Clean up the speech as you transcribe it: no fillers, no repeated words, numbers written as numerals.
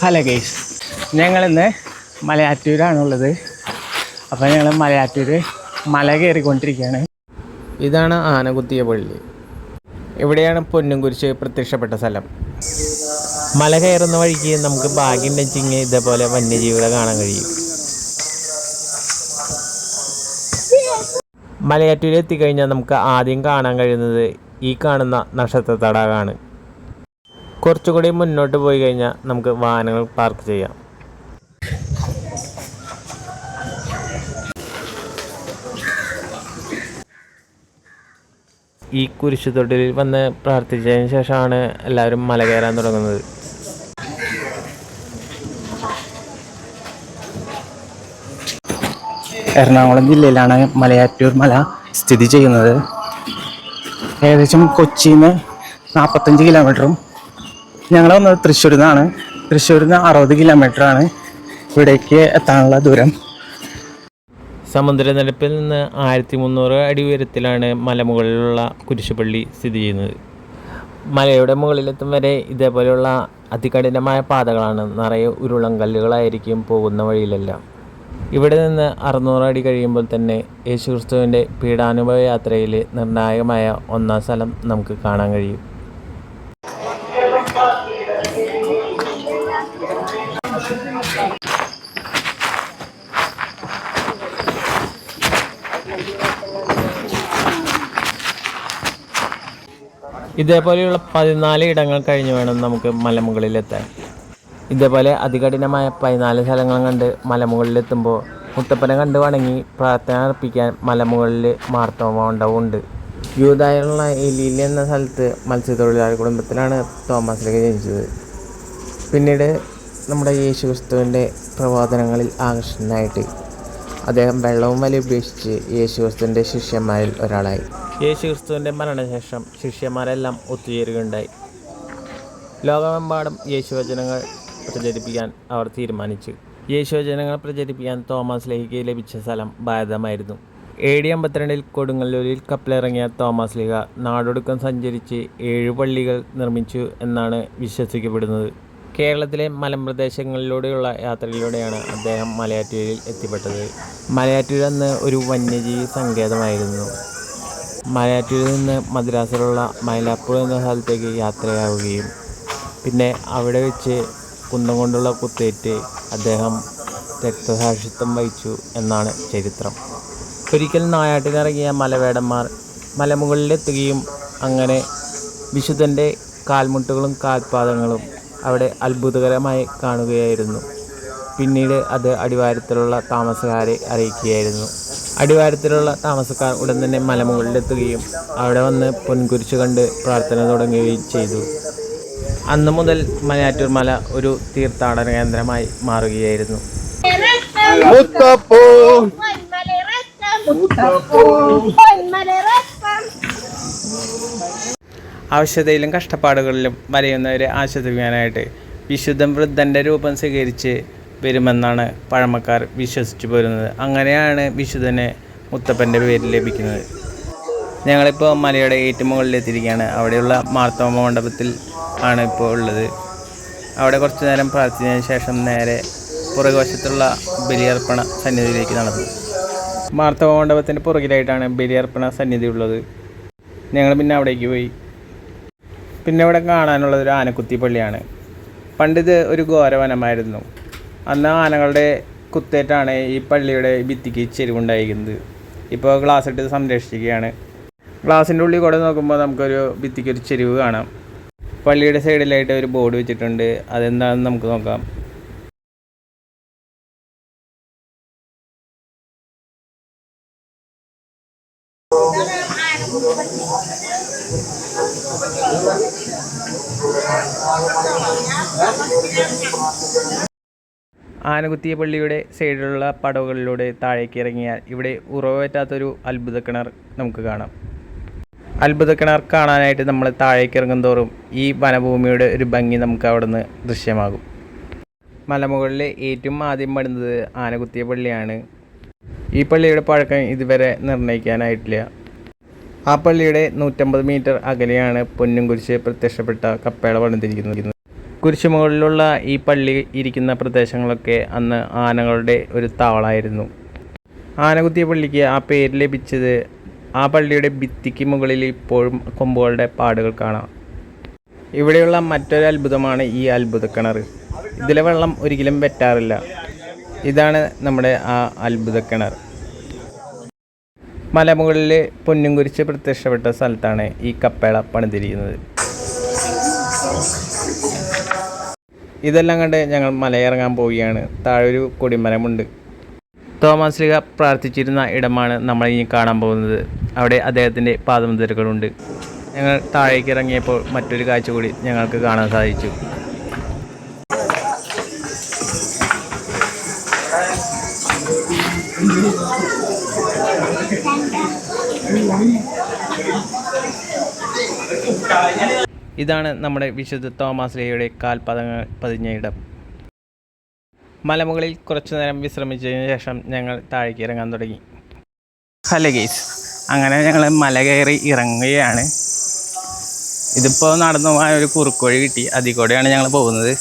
Hello guys, ഞങ്ങളിന്ന് മലയാറ്റൂരാണുള്ളത്. അപ്പോൾ ഞങ്ങൾ മലയാറ്റൂർ മല കയറിക്കൊണ്ടിരിക്കുകയാണ്. ഇതാണ് ആനകുത്തിയ പള്ളി. ഇവിടെയാണ് പൊന്നുംകുരിശ് പ്രത്യക്ഷപ്പെട്ട സ്ഥലം. മല കയറുന്ന വഴിക്ക് നമുക്ക് ഭാഗ്യമുണ്ടെങ്കിൽ ഇതേപോലെ വന്യജീവികളെ കാണാൻ കഴിയും. മലയാറ്റൂർ എത്തിക്കഴിഞ്ഞാൽ നമുക്ക് ആദ്യം കാണാൻ കഴിയുന്നത് ഈ കാണുന്ന നക്ഷത്ര തടാകമാണ്. കുറച്ചുകൂടി മുന്നോട്ട് പോയി കഴിഞ്ഞാൽ നമുക്ക് വാഹനങ്ങൾ പാർക്ക് ചെയ്യാം. ഈ കുരിശുതൊട്ടിലിൽ വന്ന് പ്രാർത്ഥിച്ചതിന് ശേഷമാണ് എല്ലാവരും മല കയറാൻ തുടങ്ങുന്നത്. എറണാകുളം ജില്ലയിലാണ് മലയാറ്റൂർ മല സ്ഥിതി ചെയ്യുന്നത്. ഏകദേശം കൊച്ചിയിൽ നിന്ന് 45 കിലോമീറ്ററും ഞങ്ങൾ വന്നത് തൃശ്ശൂരിൽ നിന്നാണ്. തൃശ്ശൂരിൽ നിന്ന് 60 കിലോമീറ്ററാണ് ഇവിടേക്ക് എത്താനുള്ള ദൂരം. സമുദ്രനിരപ്പിൽ നിന്ന് 1300 അടി ഉയരത്തിലാണ് മലമുകളിലുള്ള കുരിശുപള്ളി സ്ഥിതി ചെയ്യുന്നത്. മലയുടെ മുകളിലെത്തും വരെ ഇതേപോലെയുള്ള അതികഠിനമായ പാതകളാണ്. നിറയെ ഉരുളൻകല്ലുകളായിരിക്കും പോകുന്ന വഴിയിലെല്ലാം. ഇവിടെ നിന്ന് 600 അടി കഴിയുമ്പോൾ തന്നെ യേശുക്രിസ്തുവിൻ്റെ പീഡാനുഭവ യാത്രയിൽ നിർണായകമായ ഒന്നാം സ്ഥലം നമുക്ക് കാണാൻ കഴിയും. ഇതേപോലെയുള്ള 14 ഇടങ്ങൾ കഴിഞ്ഞ് വേണം നമുക്ക് മലമുകളിലെത്താൻ. ഇതേപോലെ അതികഠിനമായ 14 സ്ഥലങ്ങളും കണ്ട് മലമുകളിലെത്തുമ്പോൾ മുത്തപ്പനെ കണ്ട് വണങ്ങി പ്രാർത്ഥന അർപ്പിക്കാൻ മലമുകളിൽ മാർത്തോമ മണ്ഡപമുണ്ട്. യൂദായിലുള്ള എലീൽ എന്ന സ്ഥലത്ത് മത്സ്യത്തൊഴിലാളി കുടുംബത്തിലാണ് തോമസ് ലീഹ ജനിച്ചത്. പിന്നീട് നമ്മുടെ യേശുക്രിസ്തുവിൻ്റെ പ്രബോധനങ്ങളിൽ ആകർഷണനായിട്ട് അദ്ദേഹം വെള്ളവും വലി ഉപേക്ഷിച്ച് യേശുക്രിസ്തുവിൻ്റെ ശിഷ്യന്മാരിൽ ഒരാളായി. യേശുക്രിസ്തുവിൻ്റെ മരണശേഷം ശിഷ്യന്മാരെല്ലാം ഒത്തുചേരുകയുണ്ടായി. ലോകമെമ്പാടും യേശുവചനങ്ങൾ പ്രചരിപ്പിക്കാൻ അവർ തീരുമാനിച്ചു. യേശുവചനങ്ങൾ പ്രചരിപ്പിക്കാൻ തോമസ് ലീഹയ്ക്ക് ലഭിച്ച സ്ഥലം ഭാരതമായിരുന്നു. AD 52 കൊടുങ്ങല്ലൂരിൽ കപ്പലിറങ്ങിയ തോമസ് ലീഹ നാടൊടുക്കം സഞ്ചരിച്ച് 7 പള്ളികൾ നിർമ്മിച്ചു എന്നാണ് വിശ്വസിക്കപ്പെടുന്നത്. കേരളത്തിലെ മലമ്പ്രദേശങ്ങളിലൂടെയുള്ള യാത്രയിലൂടെയാണ് അദ്ദേഹം മലയാറ്റൂരിൽ എത്തിപ്പെട്ടത്. മലയാറ്റൂർ അന്ന് ഒരു വന്യജീവി സങ്കേതമായിരുന്നു. മലയാറ്റൂരിൽ നിന്ന് മദ്രാസിലുള്ള മൈലാപ്പൂർ എന്ന സ്ഥലത്തേക്ക് യാത്രയാവുകയും പിന്നെ അവിടെ വെച്ച് കുന്തം കൊണ്ടുള്ള കുത്തേറ്റ് അദ്ദേഹം രക്തസാക്ഷിത്വം വഹിച്ചു എന്നാണ് ചരിത്രം. ഒരിക്കൽ നായാട്ടിനിറങ്ങിയ മലവേടന്മാർ മലമുകളിലെത്തുകയും അങ്ങനെ വിശുദ്ധൻ്റെ കാൽമുട്ടുകളും കാൽപാദങ്ങളും അവിടെ അത്ഭുതകരമായി കാണുകയായിരുന്നു. പിന്നീട് അത് അടിവാരത്തിലുള്ള താമസക്കാരെ അറിയിക്കുകയായിരുന്നു. അടിവാരത്തിലുള്ള താമസക്കാർ ഉടൻ തന്നെ മലമുകളിലെത്തുകയും അവിടെ വന്ന് പൊൻകുരിശ് കണ്ട് പ്രാർത്ഥന തുടങ്ങുകയും ചെയ്തു. അന്നു മുതൽ മലയാറ്റൂർ മല ഒരു തീർത്ഥാടന കേന്ദ്രമായി മാറുകയായിരുന്നു. ആവശ്യതയിലും കഷ്ടപ്പാടുകളിലും വലയുന്നവരെ ആശ്വസിപ്പിക്കാനായിട്ട് വിശുദ്ധ വൃദ്ധൻ്റെ രൂപം സ്വീകരിച്ച് വരുമെന്നാണ് പഴമക്കാർ വിശ്വസിച്ചു പോരുന്നത്. അങ്ങനെയാണ് വിശുദ്ധനെ മുത്തപ്പൻ്റെ പേര് ലഭിക്കുന്നത്. ഞങ്ങളിപ്പോൾ മലയുടെ ഏറ്റവും മുകളിലെത്തിയിരിക്കുകയാണ്. അവിടെയുള്ള മാർത്തോമ മണ്ഡപത്തിൽ ആണ് ഇപ്പോൾ ഉള്ളത്. അവിടെ കുറച്ചു നേരം പ്രാർത്ഥിച്ചതിന് ശേഷം നേരെ പുറകുവശത്തുള്ള ബലിയർപ്പണ സന്നിധിയിലേക്ക് നടന്നു. മാർത്തോമ മണ്ഡപത്തിൻ്റെ പുറകിലായിട്ടാണ് ബലിയർപ്പണ സന്നിധി ഉള്ളത്. ഞങ്ങൾ പിന്നെ അവിടേക്ക് പോയി. പിന്നെ ഇവിടെ കാണാനുള്ളത് ഒരു ആനക്കുത്തി പള്ളിയാണ്. പണ്ടിത് ഒരു ഘോരവനമായിരുന്നു. അന്ന് ആനകളുടെ കുത്തേറ്റാണ് ഈ പള്ളിയുടെ ഭിത്തിക്ക് ചെരിവുണ്ടായിരിക്കുന്നത്. ഇപ്പോൾ ഗ്ലാസ് ഇട്ട് സംരക്ഷിക്കുകയാണ്. ഗ്ലാസിൻ്റെ ഉള്ളിൽ കൂടെ നോക്കുമ്പോൾ നമുക്കൊരു ഭിത്തിക്കൊരു ചെരിവ് കാണാം. പള്ളിയുടെ സൈഡിലായിട്ട് ഒരു ബോർഡ് വെച്ചിട്ടുണ്ട്. അതെന്താണെന്ന് നമുക്ക് നോക്കാം. ആനകുത്തിയ പള്ളിയുടെ സൈഡിലുള്ള പടവുകളിലൂടെ താഴേക്ക് ഇറങ്ങിയാൽ ഇവിടെ ഉറവറ്റാത്തൊരു അത്ഭുത കിണർ നമുക്ക് കാണാം. അത്ഭുത കിണർ കാണാനായിട്ട് നമ്മൾ താഴേക്ക് ഇറങ്ങും തോറും ഈ വനഭൂമിയുടെ ഒരു ഭംഗി നമുക്ക് അവിടെ നിന്ന് ദൃശ്യമാകും. മലമുകളിൽ ഏറ്റവും ആദ്യം പണിതത് ആനകുത്തിയ പള്ളിയാണ്. ഈ പള്ളിയുടെ പഴക്കം ഇതുവരെ നിർണ്ണയിക്കാനായിട്ടില്ല. ആ പള്ളിയുടെ 150 മീറ്റർ അകലെയാണ് പൊന്നുംകുരിശ് പ്രത്യക്ഷപ്പെട്ട കപ്പേള പണിതിരിക്കുന്നത്. കുരിശുമുകളിലുള്ള ഈ പള്ളി ഇരിക്കുന്ന പ്രദേശങ്ങളൊക്കെ അന്ന് ആനകളുടെ ഒരു താവളമായിരുന്നു. ആനകുത്തിയ പള്ളിക്ക് ആ പേര് ലഭിച്ചത് ആ പള്ളിയുടെ ഭിത്തിക്ക് മുകളിൽ ഇപ്പോഴും കൊമ്പുകളുടെ പാടുകൾ കാണാം. ഇവിടെയുള്ള മറ്റൊരു അത്ഭുതമാണ് ഈ അത്ഭുത കിണർ. ഇതിലെ വെള്ളം ഒരിക്കലും വറ്റാറില്ല. ഇതാണ് നമ്മുടെ ആ അത്ഭുത കിണർ. മലമുകളിൽ പൊന്നും കുരിശ് പ്രത്യക്ഷപ്പെട്ട സ്ഥലത്താണ് ഈ കപ്പേള പണിതിരിക്കുന്നത്. ഇതെല്ലാം കണ്ട് ഞങ്ങൾ മലയിറങ്ങാൻ പോവുകയാണ്. താഴെ ഒരു കൊടിമരമുണ്ട്. തോമാസ് ലീഹ പ്രാർത്ഥിച്ചിരുന്ന ഇടമാണ് നമ്മൾ ഇനി കാണാൻ പോകുന്നത്. അവിടെ അദ്ദേഹത്തിൻ്റെ പാദമുദ്രകളുണ്ട്. ഞങ്ങൾ താഴേക്ക് ഇറങ്ങിയപ്പോൾ മറ്റൊരു കാഴ്ച കൂടി ഞങ്ങൾക്ക് കാണാൻ സാധിച്ചു. ഇതാണ് നമ്മുടെ വിശുദ്ധ തോമാസ് ലീഹയുടെ കാൽപാദങ്ങൾ പതിഞ്ഞ ഇടം. മലമുകളിൽ കുറച്ചു നേരം വിശ്രമിച്ചതിന് ശേഷം ഞങ്ങൾ താഴേക്ക് ഇറങ്ങാൻ തുടങ്ങി. ഹലോ ഗൈസ്, അങ്ങനെ ഞങ്ങൾ മല കയറി ഇറങ്ങുകയാണ്. ഇതിപ്പോൾ നടന്നു പോകാൻ ഒരു കുറുക്കുവഴി കിട്ടി. അതിൽ കൂടെയാണ് ഞങ്ങൾ പോകുന്നത്.